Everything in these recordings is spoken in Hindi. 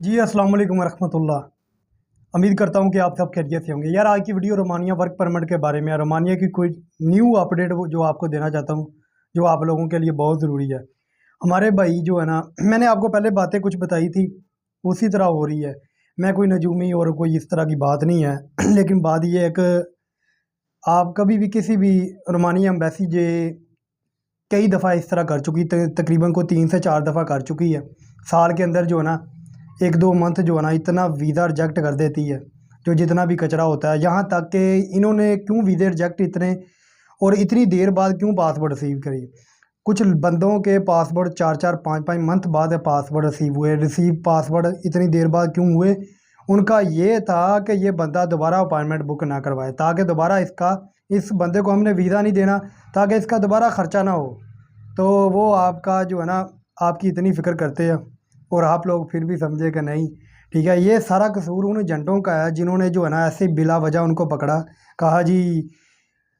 जी अस्सलाम वालेकुम रहमतुल्लाह। उम्मीद करता हूँ कि आप सब खैरियत से होंगे। यार आज की वीडियो रोमानिया वर्क परमिट के बारे में है। रोमानिया की कोई न्यू अपडेट जो आपको देना चाहता हूँ, जो आप लोगों के लिए बहुत ज़रूरी है। हमारे भाई जो है ना, मैंने आपको पहले बातें कुछ बताई थी, उसी तरह हो रही है। मैं कोई नजूमी और कोई इस तरह की बात नहीं है लेकिन बात ये है कि आप कभी भी किसी भी रोमानिया एम्बेसी जे कई दफ़ा इस तरह कर चुकी, तकरीबन को 3 से 4 दफ़ा कर चुकी है। साल के अंदर जो है ना 1-2 मंथ जो है ना इतना वीज़ा रिजेक्ट कर देती है, जो जितना भी कचरा होता है। यहाँ तक कि इन्होंने क्यों वीज़े रिजेक्ट इतने और इतनी देर बाद क्यों पासपोर्ट रिसीव करी। कुछ बंदों के पासपोर्ट 4-4 5-5 मंथ बाद पासपोर्ट रिसीव हुए। रिसीव पासपोर्ट इतनी देर बाद क्यों हुए? उनका ये था कि ये बंदा दोबारा अपॉइंटमेंट बुक ना करवाए, ताकि दोबारा इस बंदे को हमने वीज़ा नहीं देना, ताकि इसका दोबारा ख़र्चा ना हो। तो वो आपका जो है ना, आपकी इतनी फ़िक्र करते हैं और आप लोग फिर भी समझे कि नहीं, ठीक है। ये सारा कसूर उन एजेंटों का है जिन्होंने जो है ना ऐसे बिला वजह उनको पकड़ा, कहा जी।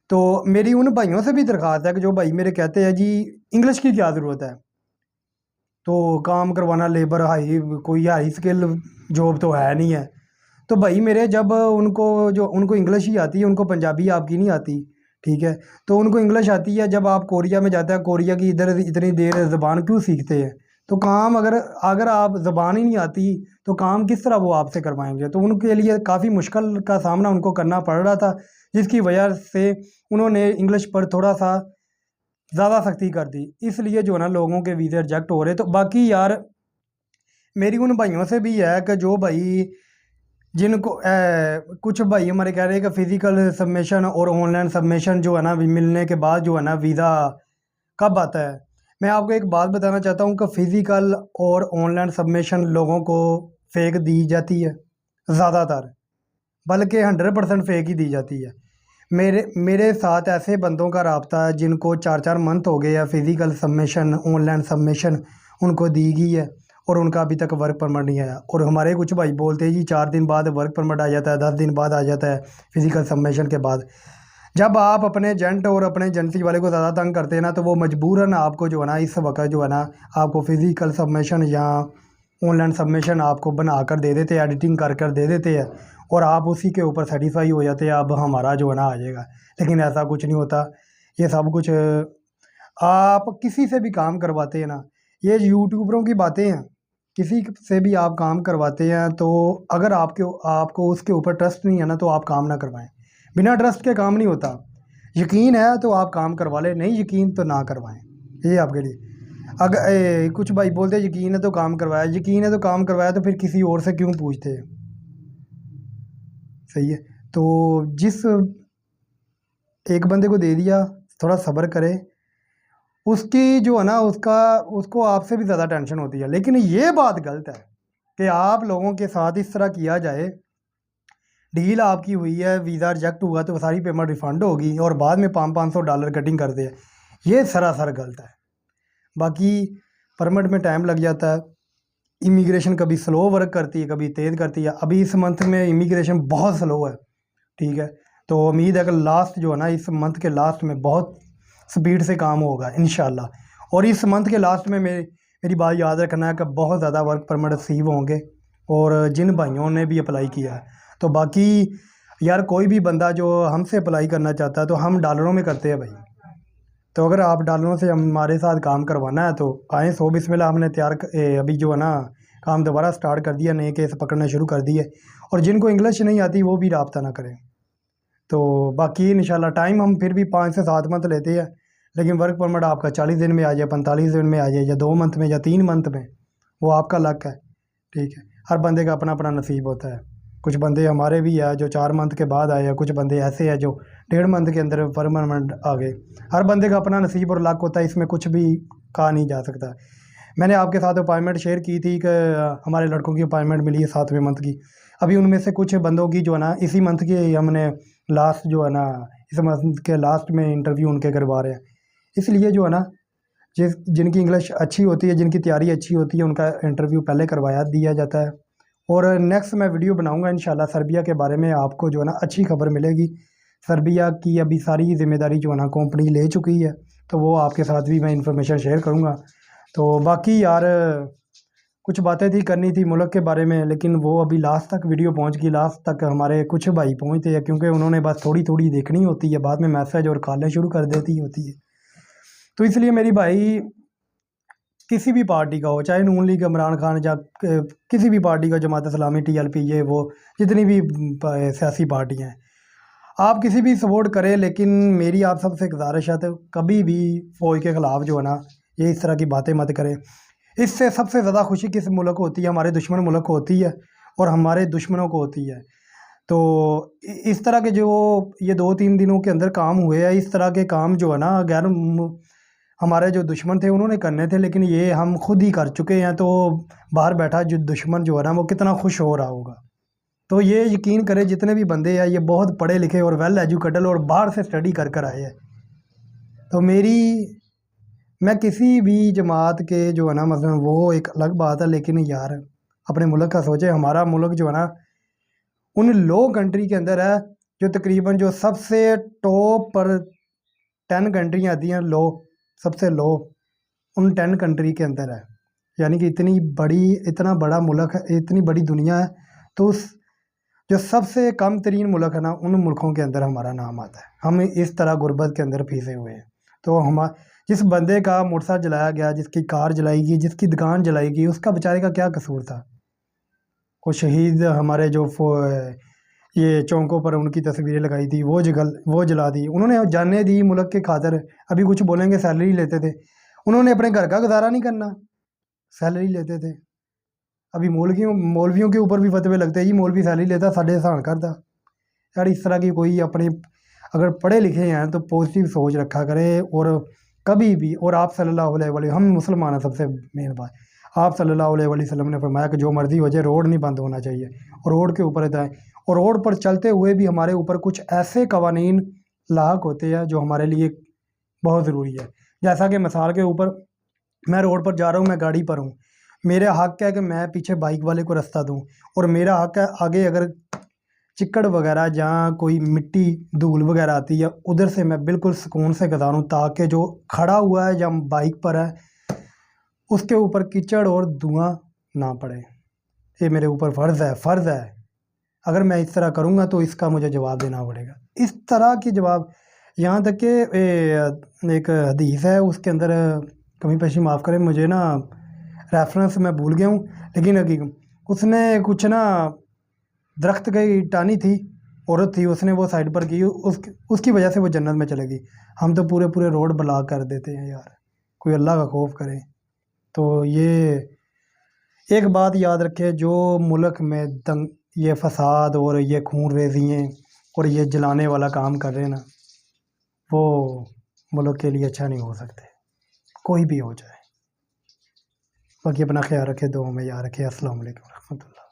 तो मेरी उन भाइयों से भी दरख्वास्त है कि जो भाई मेरे कहते हैं जी इंग्लिश की क्या ज़रूरत है, तो काम करवाना, लेबर हाई, कोई हाई स्किल जॉब तो है नहीं है। तो भाई मेरे, जब उनको इंग्लिश ही आती है, उनको पंजाबी आपकी नहीं आती, ठीक है। तो उनको इंग्लिश आती है, जब आप कोरिया में जाते हैं, कोरिया की इधर इतनी देर ज़बान क्यों सीखते हैं? तो काम अगर अगर आप ज़बान ही नहीं आती तो काम किस तरह वो आपसे करवाएंगे? तो उनके लिए काफ़ी मुश्किल का सामना उनको करना पड़ रहा था, जिसकी वजह से उन्होंने इंग्लिश पर थोड़ा सा ज़्यादा सख्ती कर दी। इसलिए जो है ना लोगों के वीज़े रिजेक्ट हो रहे। तो बाकी यार मेरी उन भाइयों से भी है कि जो भाई जिनको कुछ भाई हमारे कह रहे हैं कि फ़िज़िकल सबमिशन और ऑनलाइन सबमिशन जो है ना मिलने के बाद जो है ना वीज़ा कब आता है। मैं आपको एक बात बताना चाहता हूँ कि फ़िज़िकल और ऑनलाइन सबमिशन लोगों को फ़ेक दी जाती है ज़्यादातर, बल्कि 100% फ़ेक ही दी जाती है। मेरे साथ ऐसे बंदों का रब्ता है जिनको 4-4 मंथ हो गए हैं, फ़िज़िकल सबमिशन, ऑनलाइन सबमिशन उनको दी गई है और उनका अभी तक वर्क परमिट नहीं आया। और हमारे कुछ भाई बोलते हैं जी 4 दिन बाद वर्क परमिट आ जाता है, 10 दिन बाद आ जाता है फ़िज़िकल सबमिशन के बाद। जब आप अपने एजेंट और अपने एजेंसी वाले को ज़्यादा तंग करते हैं ना, तो वो मजबूरन आपको जो है ना इस वक्त जो है ना आपको फ़िज़िकल सबमिशन या ऑनलाइन सबमिशन आपको बना कर दे देते हैं, एडिटिंग कर दे देते हैं और आप उसी के ऊपर सेटिस्फाई हो जाते हैं, अब हमारा जो है ना आ जाएगा। लेकिन ऐसा कुछ नहीं होता। ये सब कुछ आप किसी से भी काम करवाते हैं ना, ये यूट्यूबरों की बातें हैं। किसी से भी आप काम करवाते हैं तो अगर आपको उसके ऊपर ट्रस्ट नहीं है ना, तो आप काम ना करवाएं। बिना ट्रस्ट के काम नहीं होता। यकीन है तो आप काम करवा लें, नहीं यकीन तो ना करवाएं। ये आपके लिए। अगर कुछ भाई बोलते हैं यकीन है तो काम करवाया, यकीन है तो काम करवाया, तो फिर किसी और से क्यों पूछते हैं? सही है। तो जिस एक बंदे को दे दिया, थोड़ा सब्र करे। उसकी जो है ना उसको आपसे भी ज़्यादा टेंशन होती है। लेकिन ये बात गलत है कि आप लोगों के साथ इस तरह किया जाए। डील आपकी हुई है, वीज़ा रिजेक्ट हुआ तो सारी पेमेंट रिफ़ंड होगी और बाद में $500 कटिंग कर दे, ये सरासर गलत है। बाकी परमिट में टाइम लग जाता है। इमिग्रेशन कभी स्लो वर्क करती है, कभी तेज़ करती है। अभी इस मंथ में इमिग्रेशन बहुत स्लो है, ठीक है। तो उम्मीद है कि लास्ट जो है ना इस मंथ के लास्ट में बहुत स्पीड से काम होगा इंशाल्लाह। और इस मंथ के लास्ट में मेरी बात याद रखना है कि बहुत ज़्यादा वर्क परमिट रिसीव होंगे और जिन भाइयों ने भी अप्लाई किया है। तो बाकी यार कोई भी बंदा जो हमसे अप्लाई करना चाहता है तो हम डॉलरों में करते हैं भाई। तो अगर आप डॉलरों से हमारे साथ काम करवाना है तो आएँ, सो बिस्मिल्लाह। हमने अभी जो है ना काम दोबारा स्टार्ट कर दिया, नए केस पकड़ना शुरू कर दिए। और जिनको इंग्लिश नहीं आती वो भी रब्ता ना करें। तो बाकी इंशाल्लाह टाइम हम फिर भी 5 से 7 मंथ लेते हैं। लेकिन वर्क परमिट आपका 40 दिन में आ जाए, 45 दिन में आ जाए, या 2 मंथ में या 3 मंथ में, वो आपका लक है, ठीक है। हर बंदे का अपना अपना नसीब होता है। कुछ बंदे हमारे भी है जो 4 मंथ के बाद आए हैं, कुछ बंदे ऐसे हैं जो 1.5 मंथ के अंदर परमानेंट आ गए। हर बंदे का अपना नसीब और लक होता है, इसमें कुछ भी कहा नहीं जा सकता। मैंने आपके साथ अपॉइंटमेंट शेयर की थी कि हमारे लड़कों की अपॉइंटमेंट मिली है 7वें मंथ की। अभी उनमें से कुछ बंदों की जो है ना इसी मंथ की हमने लास्ट जो है ना इस मंथ के लास्ट में इंटरव्यू उनके करवा रहे हैं। इसलिए जो है ना जिनकी इंग्लिश अच्छी होती है, जिनकी तैयारी अच्छी होती है, उनका इंटरव्यू पहले करवाया दिया जाता है। और नेक्स्ट मैं वीडियो बनाऊंगा इंशाल्लाह सर्बिया के बारे में, आपको जो है ना अच्छी खबर मिलेगी। सर्बिया की अभी सारी जिम्मेदारी जो है ना कंपनी ले चुकी है, तो वो आपके साथ भी मैं इंफॉर्मेशन शेयर करूँगा। तो बाकी यार कुछ बातें थी करनी थी मुल्क के बारे में, लेकिन वो अभी लास्ट तक वीडियो पहुंच गई। लास्ट तक हमारे कुछ भाई पहुंचते हैं, क्योंकि उन्होंने बस थोड़ी थोड़ी देखनी होती है, बाद में मैसेज और कॉलें शुरू कर देती होती है। तो इसलिए मेरी भाई किसी भी पार्टी का हो, चाहे नून लीग, इमरान खान, या किसी भी पार्टी का, जमात इस्लामी, TLP, ये वो जितनी भी सियासी पार्टियाँ हैं, आप किसी भी सपोर्ट करें, लेकिन मेरी आप सबसे गुजारिश है तो कभी भी फ़ौज के ख़िलाफ़ जो है ना, ये इस तरह की बातें मत करें। इससे सबसे ज़्यादा खुशी किस मुल्क को होती है? हमारे दुश्मन मुल्क को होती है और हमारे दुश्मनों को होती है। तो इस तरह के जो ये 2-3 दिनों के अंदर काम हुए हैं, इस तरह के काम जो है ना, हमारे जो दुश्मन थे उन्होंने करने थे, लेकिन ये हम खुद ही कर चुके हैं। तो बाहर बैठा जो दुश्मन जो है ना, वो कितना खुश हो रहा होगा। तो ये यकीन करें, जितने भी बंदे हैं ये बहुत पढ़े लिखे और वेल एजुकेटेड और बाहर से स्टडी कर कर आए हैं। तो मैं किसी भी जमात के जो है ना, मतलब वो एक अलग बात है, लेकिन यार अपने मुल्क का सोचे। हमारा मुल्क जो है ना, उन लो कंट्री के अंदर है, जो तकरीबन जो सबसे टॉप पर 10 कंट्रियाँ आती हैं लो, सबसे लो, उन 10 कंट्री के अंदर है। यानी कि इतना बड़ा मुल्क है, इतनी बड़ी दुनिया है, तो उस जो सबसे कम तरीन मुल्क है ना, उन मुल्कों के अंदर हमारा नाम आता है। हम इस तरह गुर्बत के अंदर फंसे हुए हैं। तो हम जिस बंदे का मोटरसाइकिल जलाया गया, जिसकी कार जलाई गई, जिसकी दुकान जलाई गई, उसका बेचारे का क्या कसूर था? कुछ शहीद हमारे जो ये चौंकों पर उनकी तस्वीरें लगाई थी, वो जला दी उन्होंने, जाने दी मुल्क के खातिर। अभी कुछ बोलेंगे सैलरी लेते थे, उन्होंने अपने घर का गुजारा नहीं करना, सैलरी लेते थे। अभी मौलवियों के ऊपर भी फतवे लगते हैं, जी मौलवी सैलरी लेता साढ़े एहसान करता। यार इस तरह की कोई अपने, अगर पढ़े लिखे हैं तो पॉजिटिव सोच रखा करें। और कभी भी, और आप सल्लल्लाहु अलैहि वसल्लम, हम मुसलमान हैं, सबसे मेन बात, आप सल्लल्लाहु अलैहि वसल्लम ने फरमाया कि जो मर्ज़ी हो जाए, रोड नहीं बंद होना चाहिए, और रोड के ऊपर जाए। और रोड पर चलते हुए भी हमारे ऊपर कुछ ऐसे कवानीन लाक होते हैं जो हमारे लिए बहुत ज़रूरी है। जैसा कि मिसाल के ऊपर, मैं रोड पर जा रहा हूँ, मैं गाड़ी पर हूँ, मेरा हक़ है कि मैं पीछे बाइक वाले को रास्ता दूँ, और मेरा हक़ है आगे अगर चिक्कड़ वगैरह, जहाँ कोई मिट्टी धूल वगैरह आती है, उधर से मैं बिल्कुल सुकून से गुजारूँ, ताकि जो खड़ा हुआ है या बाइक पर है उसके ऊपर कीचड़ और धुआं ना पड़े। ये मेरे ऊपर फ़र्ज़ है। अगर मैं इस तरह करूँगा तो इसका मुझे जवाब देना पड़ेगा। इस तरह की जवाब, यहाँ तक कि एक हदीस है, उसके अंदर, कमी पेशी माफ़ करें मुझे ना, रेफरेंस मैं भूल गया हूँ, लेकिन उसने कुछ ना दरख्त की टानी थी, औरत थी, उसने वो साइड पर की, उसकी वजह से वो जन्नत में चलेगी। हम तो पूरे पूरे रोड ब्लॉक कर देते हैं यार, कोई अल्लाह का खौफ करे। तो ये एक बात याद रखे, जो मुल्क में ये फसाद और ये खून रेज़ियाँ और ये जलाने वाला काम कर रहे हैं ना, वो मुल्क के लिए अच्छा नहीं हो सकते, कोई भी हो जाए। बाकी अपना ख्याल रखे, दुआ में याद रखे। अस्सलाम वालेकुम रहमतुल्लाह।